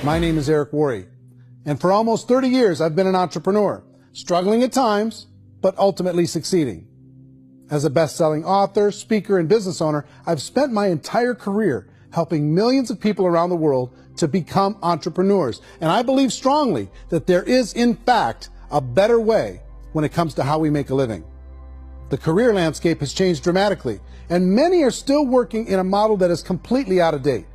My name is Eric Worre, and for almost 30 years I've been an entrepreneur, struggling at times, but ultimately succeeding. As a best-selling author, speaker, and business owner, I've spent my entire career helping millions of people around the world to become entrepreneurs. And I believe strongly that there is, in fact, a better way when it comes to how we make a living. The career landscape has changed dramatically, and many are still working in a model that is completely out of date.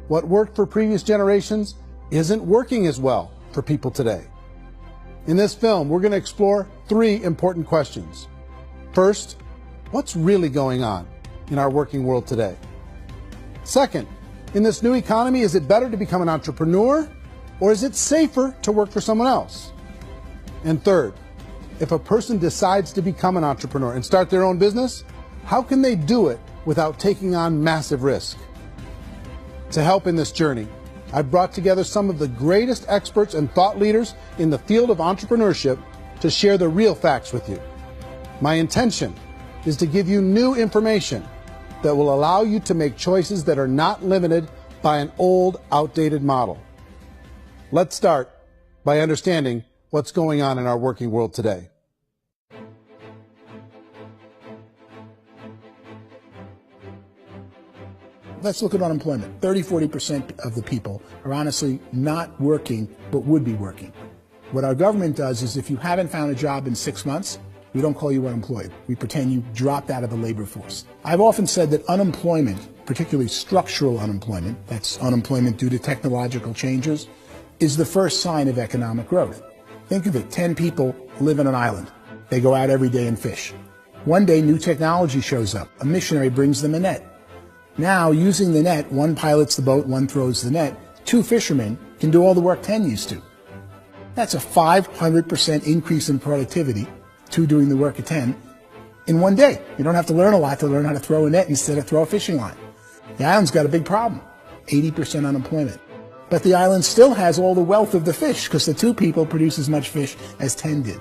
What worked for previous generations isn't working as well for people today. In this film, we're going to explore 3 important questions. First, what's really going on in our working world today? Second, in this new economy, is it better to become an entrepreneur, or is it safer to work for someone else? And third, if a person decides to become an entrepreneur and start their own business, how can they do it without taking on massive risk? To help in this journey, I've brought together some of the greatest experts and thought leaders in the field of entrepreneurship to share the real facts with you. My intention is to give you new information that will allow you to make choices that are not limited by an old, outdated model. Let's start by understanding what's going on in our working world today. Let's look at unemployment. 30–40% of the people are honestly not working, but would be working. What our government does is if you haven't found a job in 6 months, we don't call you unemployed. We pretend you dropped out of the labor force. I've often said that unemployment, particularly structural unemployment, that's unemployment due to technological changes, is the first sign of economic growth. Think of it, 10 people live on an island. They go out every day and fish. One day, new technology shows up. A missionary brings them a net. Now, using the net, one pilots the boat, one throws the net. 2 fishermen can do all the work 10 used to. That's a 500% increase in productivity, 2 doing the work of 10, in one day. You don't have to learn a lot to learn how to throw a net instead of throw a fishing line. The island's got a big problem, 80% unemployment. But the island still has all the wealth of the fish because the 2 people produce as much fish as 10 did.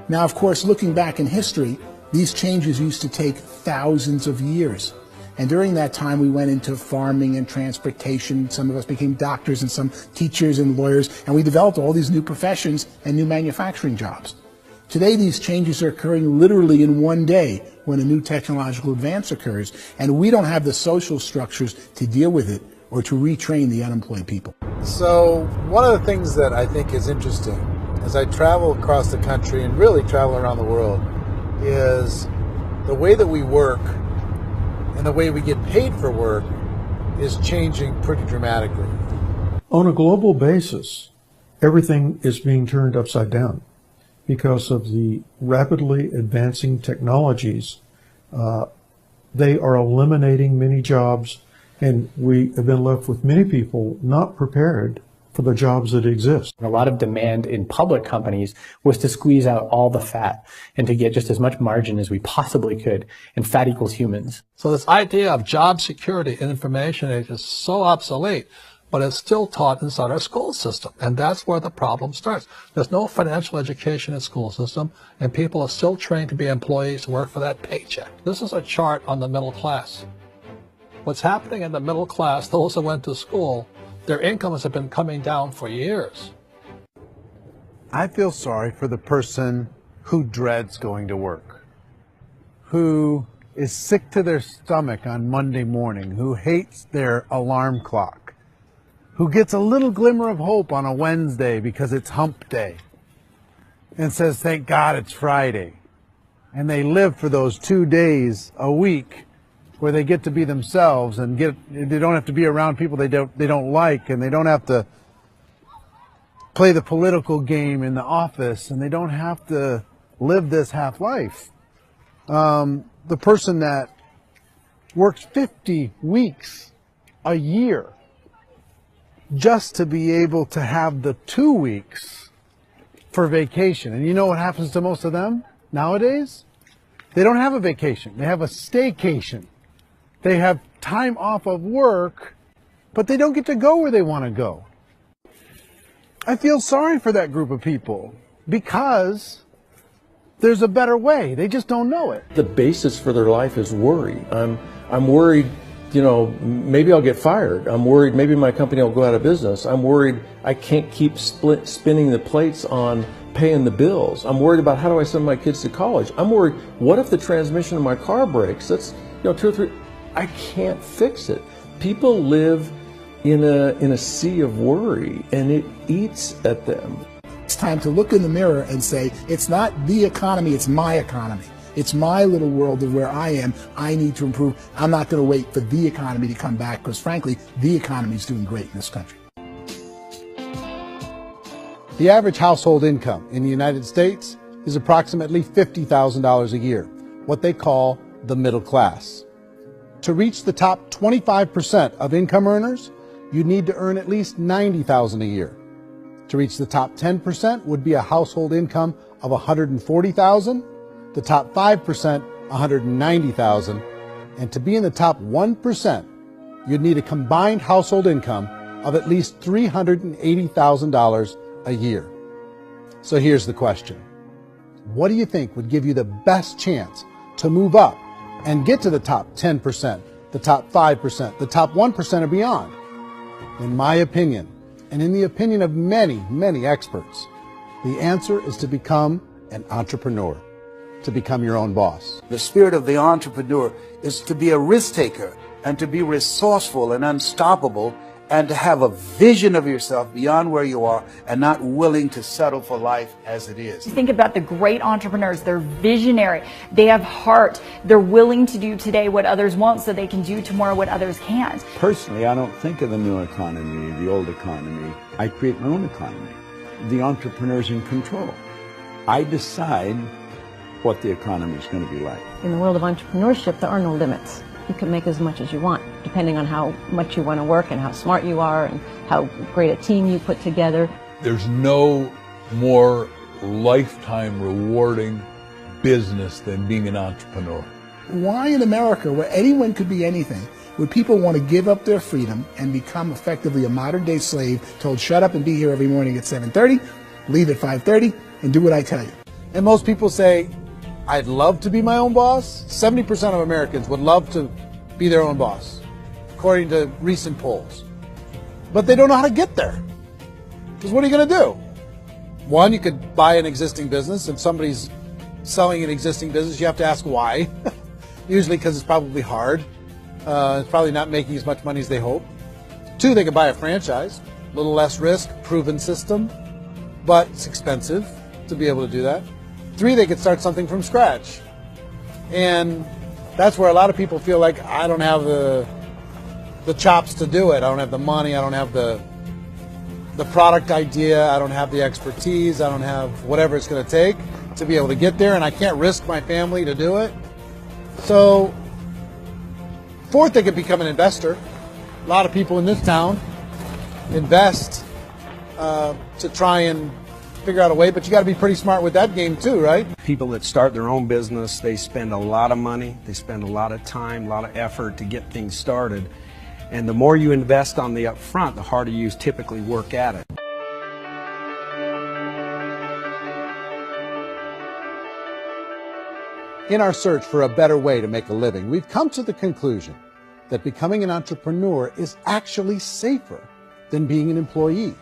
Now, of course, looking back in history, these changes used to take thousands of years. And during that time, we went into farming and transportation. Some of us became doctors and some teachers and lawyers, and we developed all these new professions and new manufacturing jobs. Today, these changes are occurring literally in one day when a new technological advance occurs, and we don't have the social structures to deal with it or to retrain the unemployed people. So one of the things that I think is interesting as I travel across the country and really travel around the world is the way that we work and the way we get paid for work is changing pretty dramatically. On a global basis, everything is being turned upside down because of the rapidly advancing technologies. They are eliminating many jobs, and we have been left with many people not prepared for the jobs that exist. A lot of demand in public companies was to squeeze out all the fat and to get just as much margin as we possibly could, and fat equals humans. So this idea of job security in information age is so obsolete, but it's still taught inside our school system, and that's where the problem starts. There's no financial education in the school system, and people are still trained to be employees to work for that paycheck. This is a chart on the middle class. What's happening in the middle class, those that went to school, their incomes have been coming down for years. I feel sorry for the person who dreads going to work, who is sick to their stomach on Monday morning, who hates their alarm clock, who gets a little glimmer of hope on a Wednesday because it's hump day and says, thank God it's Friday. And they live for those 2 days a week where they get to be themselves and they don't have to be around people they don't like, and they don't have to play the political game in the office, and they don't have to live this half life. The person that works 50 weeks a year just to be able to have the 2 weeks for vacation. And you know what happens to most of them nowadays? They don't have a vacation. They have a staycation. They have time off of work, but they don't get to go where they want to go. I feel sorry for that group of people because there's a better way. They just don't know it. The basis for their life is worry. I'm worried you know, maybe I'll get fired. I'm worried maybe my company will go out of business. I'm worried I can't keep spinning the plates on paying the bills. I'm worried about how do I send my kids to college. I'm worried, what if the transmission of my car breaks? That's, you know, 2 or 3, I can't fix it. People live in a sea of worry, and it eats at them. It's time to look in the mirror and say, it's not the economy, it's my economy. It's my little world of where I am. I need to improve. I'm not going to wait for the economy to come back, because frankly, the economy is doing great in this country. The average household income in the United States is approximately $50,000 a year, what they call the middle class. To reach the top 25% of income earners, you need to earn at least $90,000 a year. To reach the top 10% would be a household income of $140,000, the top 5%, $190,000, and to be in the top 1%, you'd need a combined household income of at least $380,000 a year. So here's the question. What do you think would give you the best chance to move up and get to the top 10%, the top 5%, the top 1% or beyond? In my opinion, and in the opinion of many, many experts, the answer is to become an entrepreneur, to become your own boss. The spirit of the entrepreneur is to be a risk taker and to be resourceful and unstoppable, and to have a vision of yourself beyond where you are and not willing to settle for life as it is. Think about the great entrepreneurs. They're visionary. They have heart. They're willing to do today what others won't so they can do tomorrow what others can't. Personally, I don't think of the new economy, the old economy. I create my own economy. The entrepreneur's in control. I decide what the economy is going to be like. In the world of entrepreneurship, there are no limits. You can make as much as you want, depending on how much you want to work and how smart you are and how great a team you put together. There's no more lifetime rewarding business than being an entrepreneur. Why in America, where anyone could be anything, would people want to give up their freedom and become effectively a modern-day slave, told shut up and be here every morning at 7:30, leave at 5:30, and do what I tell you? And most people say, I'd love to be my own boss. 70% of Americans would love to be their own boss, according to recent polls. But they don't know how to get there. Because what are you going to do? One, you could buy an existing business. If somebody's selling an existing business, you have to ask why. Usually because it's probably hard. It's probably not making as much money as they hope. Two, they could buy a franchise. A little less risk, proven system, but it's expensive to be able to do that. Three, they could start something from scratch. And that's where a lot of people feel like, I don't have the chops to do it. I don't have the money. I don't have the product idea. I don't have the expertise. I don't have whatever it's going to take to be able to get there. And I can't risk my family to do it. So, fourth, they could become an investor. A lot of people in this town invest to try and figure out a way, but you got to be pretty smart with that game too, right? People that start their own business, they spend a lot of money, they spend a lot of time, a lot of effort to get things started. And the more you invest on the upfront, the harder you typically work at it. In our search for a better way to make a living, we've come to the conclusion that becoming an entrepreneur is actually safer than being an employee.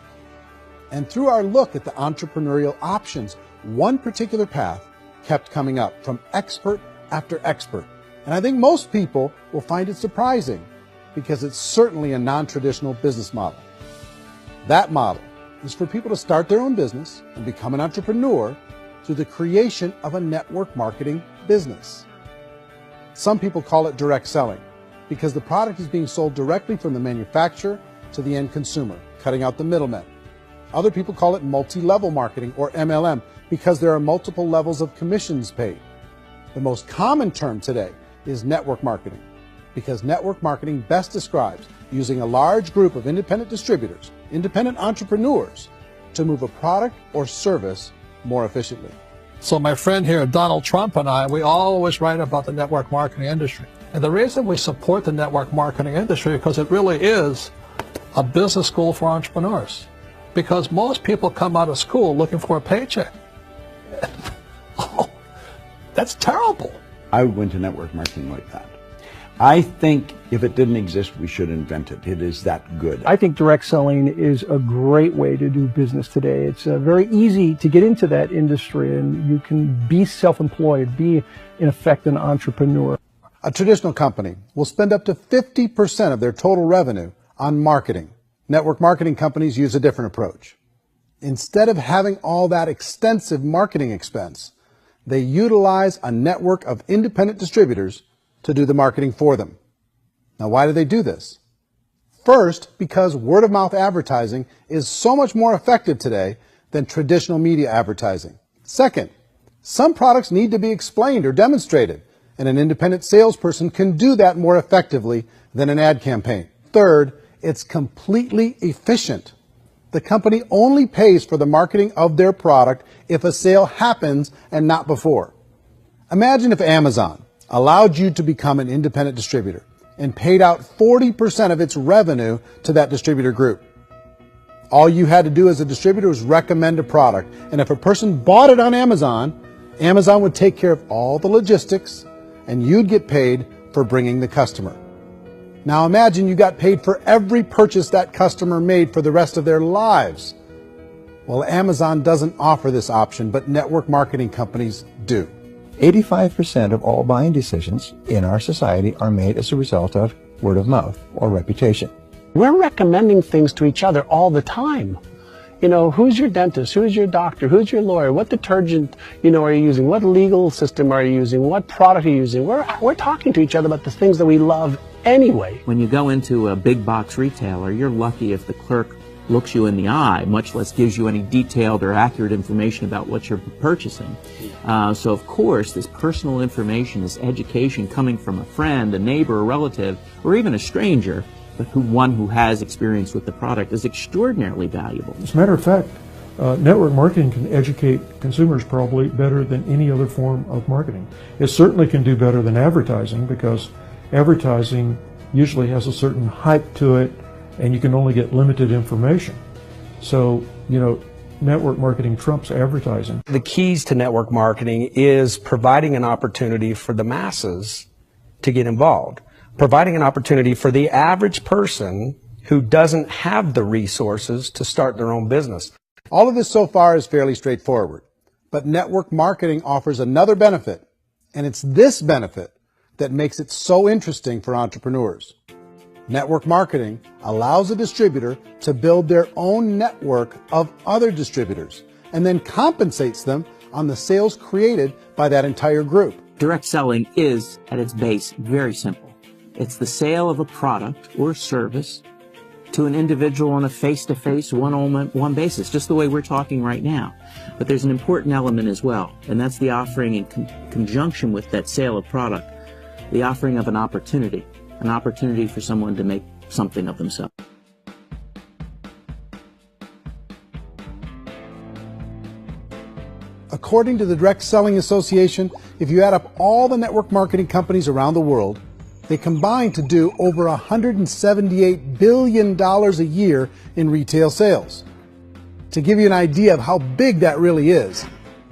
And through our look at the entrepreneurial options, one particular path kept coming up from expert after expert. And I think most people will find it surprising because it's certainly a non-traditional business model. That model is for people to start their own business and become an entrepreneur through the creation of a network marketing business. Some people call it direct selling because the product is being sold directly from the manufacturer to the end consumer, cutting out the middlemen. Other people call it multi-level marketing, or MLM, because there are multiple levels of commissions paid. The most common term today is network marketing, because network marketing best describes using a large group of independent distributors, independent entrepreneurs, to move a product or service more efficiently. So my friend here, Donald Trump, and I, we always write about the network marketing industry. And the reason we support the network marketing industry is because it really is a business school for entrepreneurs. Because most people come out of school looking for a paycheck. Oh, that's terrible. I went to network marketing like that. I think if it didn't exist, we should invent it. It is that good. I think direct selling is a great way to do business today. It's very easy to get into that industry, and you can be self-employed, be, in effect, an entrepreneur. A traditional company will spend up to 50% of their total revenue on marketing. Network marketing companies use a different approach. Instead of having all that extensive marketing expense, they utilize a network of independent distributors to do the marketing for them. Now, why do they do this? First, because word-of-mouth advertising is so much more effective today than traditional media advertising. Second, some products need to be explained or demonstrated, and an independent salesperson can do that more effectively than an ad campaign. Third, it's completely efficient. The company only pays for the marketing of their product if a sale happens and not before. Imagine if Amazon allowed you to become an independent distributor and paid out 40% of its revenue to that distributor group. All you had to do as a distributor was recommend a product, and if a person bought it on Amazon, Amazon would take care of all the logistics, and you'd get paid for bringing the customer. Now imagine you got paid for every purchase that customer made for the rest of their lives. Well, Amazon doesn't offer this option, but network marketing companies do. 85% of all buying decisions in our society are made as a result of word of mouth or reputation. We're recommending things to each other all the time. You know, who's your dentist? Who's your doctor? Who's your lawyer? What detergent, are you using? What legal system are you using? What product are you using? We're talking to each other about the things that we love anyway. When you go into a big box retailer, you're lucky if the clerk looks you in the eye, much less gives you any detailed or accurate information about what you're purchasing. So of course, this personal information, this education coming from a friend, a neighbor, a relative, or even a stranger, but one who has experience with the product is extraordinarily valuable. As a matter of fact, network marketing can educate consumers probably better than any other form of marketing. It certainly can do better than advertising, because advertising usually has a certain hype to it, and you can only get limited information. So, network marketing trumps advertising. The keys to network marketing is providing an opportunity for the masses to get involved, providing an opportunity for the average person who doesn't have the resources to start their own business. All of this so far is fairly straightforward, but network marketing offers another benefit, and it's this benefit that makes it so interesting for entrepreneurs. Network marketing allows a distributor to build their own network of other distributors and then compensates them on the sales created by that entire group. Direct selling is, at its base, very simple. It's the sale of a product or service to an individual on a face-to-face, one-on-one basis, just the way we're talking right now. But there's an important element as well, and that's the offering in conjunction with that sale of product, the offering of an opportunity for someone to make something of themselves. According to the Direct Selling Association, if you add up all the network marketing companies around the world, they combine to do over $178 billion a year in retail sales. To give you an idea of how big that really is,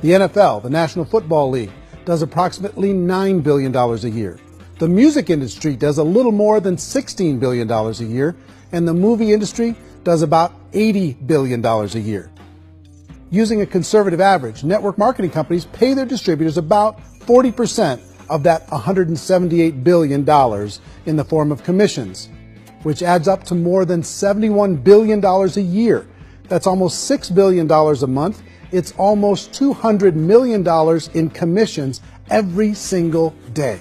the NFL, the National Football League, does approximately $9 billion a year. The music industry does a little more than $16 billion a year, and the movie industry does about $80 billion a year. Using a conservative average, network marketing companies pay their distributors about 40% of that $178 billion in the form of commissions, which adds up to more than $71 billion a year. That's almost $6 billion a month. It's almost $200 million in commissions every single day.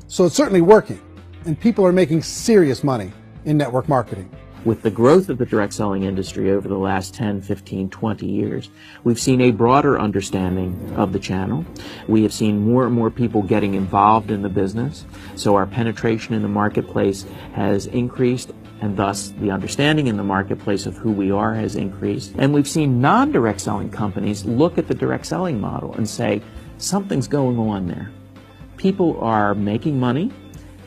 So it's certainly working, and people are making serious money in network marketing. With the growth of the direct selling industry over the last 10, 15, 20 years, we've seen a broader understanding of the channel. We have seen more and more people getting involved in the business, so our penetration in the marketplace has increased, and thus the understanding in the marketplace of who we are has increased. And we've seen non-direct selling companies look at the direct selling model and say, something's going on there. People are making money,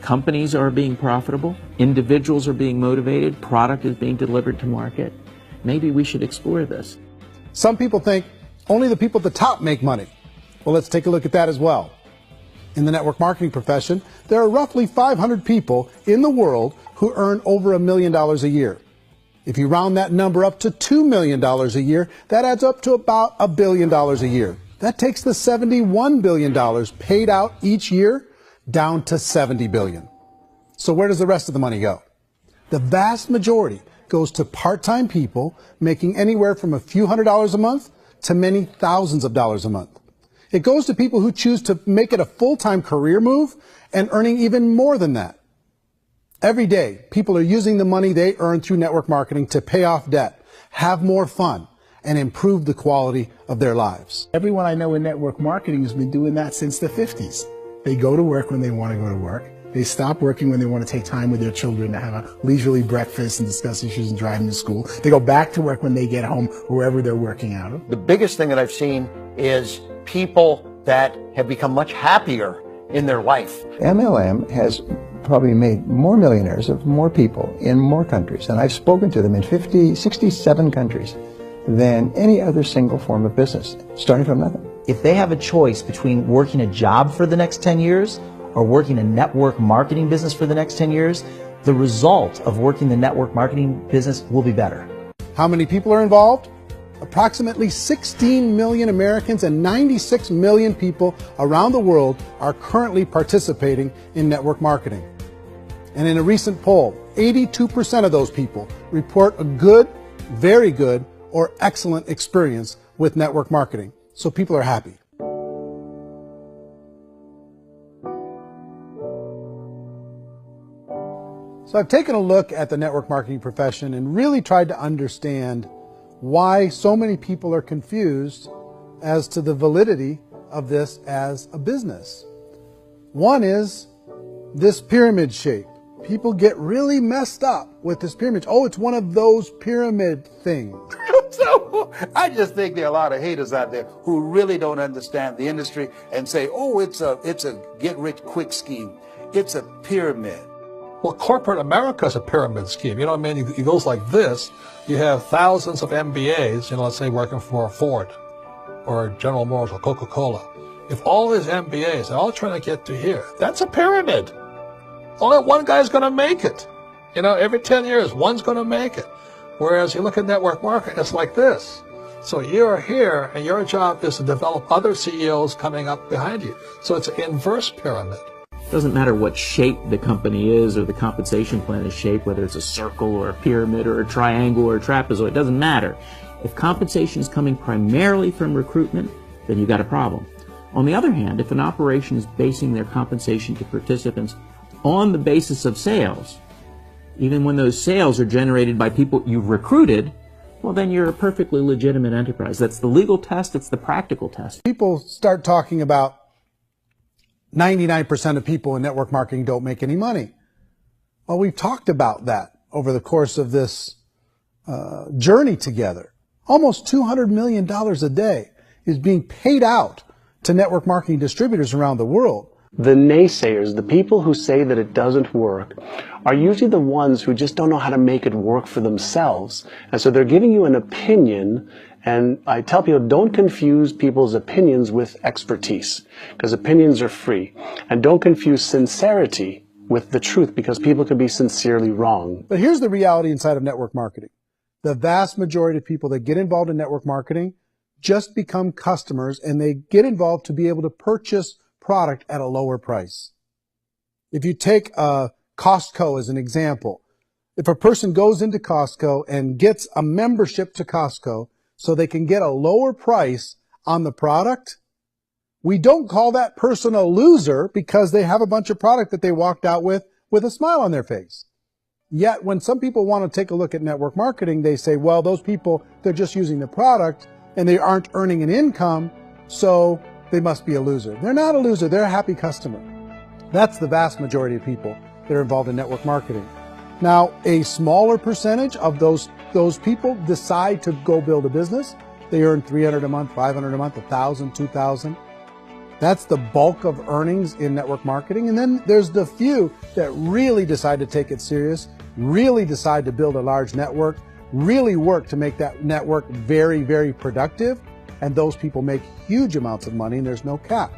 companies are being profitable, individuals are being motivated, product is being delivered to market. Maybe we should explore this. Some people think only the people at the top make money. Well, let's take a look at that as well. In the network marketing profession, there are roughly 500 people in the world who earn over $1 million a year. If you round that number up to $2 million a year, that adds up to about $1 billion a year. That takes the $71 billion paid out each year down to $70 billion. So where does the rest of the money go? The vast majority goes to part-time people making anywhere from a few $100s a month to many thousands of dollars a month. It goes to people who choose to make it a full-time career move and earning even more than that. Every day, people are using the money they earn through network marketing to pay off debt, have more fun, and improve the quality of their lives. Everyone I know in network marketing has been doing that since the 50s. They go to work when they want to go to work. They stop working when they want to take time with their children to have a leisurely breakfast and discuss issues and drive them to school. They go back to work when they get home, wherever they're working out of. The biggest thing that I've seen is people that have become much happier in their life. MLM has probably made more millionaires of more people in more countries, and I've spoken to them in 67 countries, than any other single form of business, starting from nothing. If they have a choice between working a job for the next 10 years or working a network marketing business for the next 10 years, the result of working the network marketing business will be better. How many people are involved? Approximately 16 million Americans and 96 million people around the world are currently participating in network marketing. And in a recent poll, 82% of those people report a good, very good, or excellent experience with network marketing. So people are happy. So I've taken a look at the network marketing profession and really tried to understand why so many people are confused as to the validity of this as a business. One is this pyramid shape. People get really messed up with this pyramid. Oh, it's one of those pyramid things. So I just think there are a lot of haters out there who really don't understand the industry and say, oh, it's a get-rich-quick scheme. It's a pyramid. Well, corporate America is a pyramid scheme. You know what I mean? It goes like this. You have thousands of MBAs, let's say working for Ford or General Motors or Coca-Cola. If all these MBAs are all trying to get to here, that's a pyramid. Only one guy's going to make it. Every 10 years, one's going to make it. Whereas you look at network marketing, it's like this. So you're here, and your job is to develop other CEOs coming up behind you. So it's an inverse pyramid. It doesn't matter what shape the company is or the compensation plan is shaped, whether it's a circle or a pyramid or a triangle or a trapezoid, it doesn't matter. If compensation is coming primarily from recruitment, then you've got a problem. On the other hand, if an operation is basing their compensation to participants on the basis of sales, even when those sales are generated by people you've recruited, well, then you're a perfectly legitimate enterprise. That's the legal test. It's the practical test. People start talking about 99% of people in network marketing don't make any money. Well, we've talked about that over the course of this journey together. Almost $200 million a day is being paid out to network marketing distributors around the world. The naysayers, the people who say that it doesn't work, are usually the ones who just don't know how to make it work for themselves. And so they're giving you an opinion, and I tell people, don't confuse people's opinions with expertise, because opinions are free. And don't confuse sincerity with the truth, because people can be sincerely wrong. But here's the reality inside of network marketing. The vast majority of people that get involved in network marketing just become customers, and they get involved to be able to purchase product at a lower price. If you take Costco as an example, if a person goes into Costco and gets a membership to Costco so they can get a lower price on the product, we don't call that person a loser because they have a bunch of product that they walked out with a smile on their face. Yet when some people want to take a look at network marketing, they say, well, those people, they're just using the product and they aren't earning an income, so they must be a loser. They're not a loser, they're a happy customer. That's the vast majority of people that are involved in network marketing. Now, a smaller percentage of those people decide to go build a business. They earn $300 a month, $500 a month, $1,000, $2,000. That's the bulk of earnings in network marketing. And then there's the few that really decide to take it serious, really decide to build a large network, really work to make that network very, very productive. And those people make huge amounts of money, and there's no cap.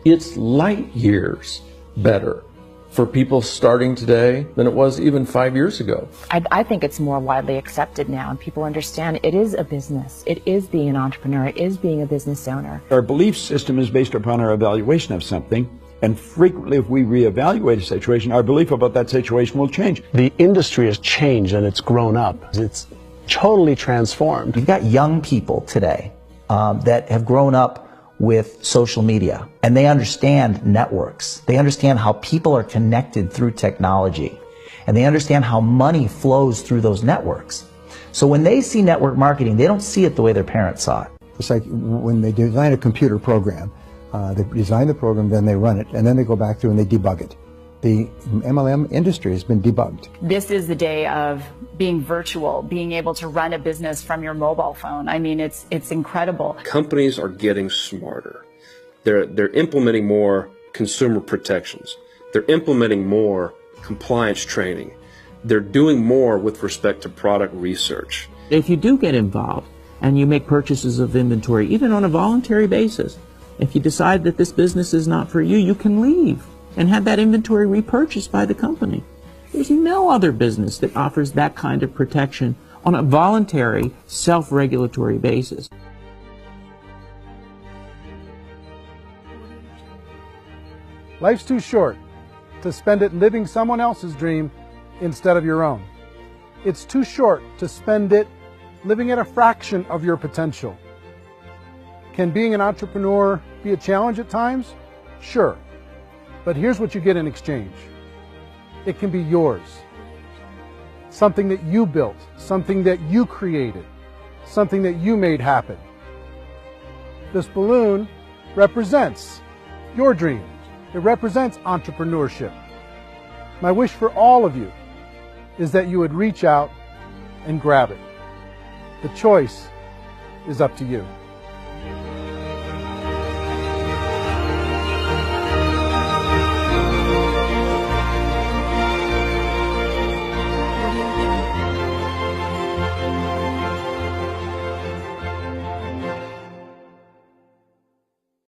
It's light years better for people starting today than it was even 5 years ago. I think it's more widely accepted now, and people understand it is a business. It is being an entrepreneur. It is being a business owner. Our belief system is based upon our evaluation of something, and frequently if we reevaluate a situation, our belief about that situation will change. The industry has changed and it's grown up. It's totally transformed. You've got young people today that have grown up with social media, and they understand networks. They understand how people are connected through technology, and they understand how money flows through those networks. So when they see network marketing, they don't see it the way their parents saw it. It's like when they design a computer program, they design the program, then they run it, and then they go back through and they debug it. The MLM industry has been debugged. This is the day of being virtual, being able to run a business from your mobile phone. I mean, it's incredible. Companies are getting smarter. They're implementing more consumer protections. They're implementing more compliance training. They're doing more with respect to product research. If you do get involved and you make purchases of inventory, even on a voluntary basis, if you decide that this business is not for you, you can leave and have that inventory repurchased by the company. There's no other business that offers that kind of protection on a voluntary, self-regulatory basis. Life's too short to spend it living someone else's dream instead of your own. It's too short to spend it living at a fraction of your potential. Can being an entrepreneur be a challenge at times? Sure. But here's what you get in exchange. It can be yours. Something that you built, something that you created, something that you made happen. This balloon represents your dream. It represents entrepreneurship. My wish for all of you is that you would reach out and grab it. The choice is up to you.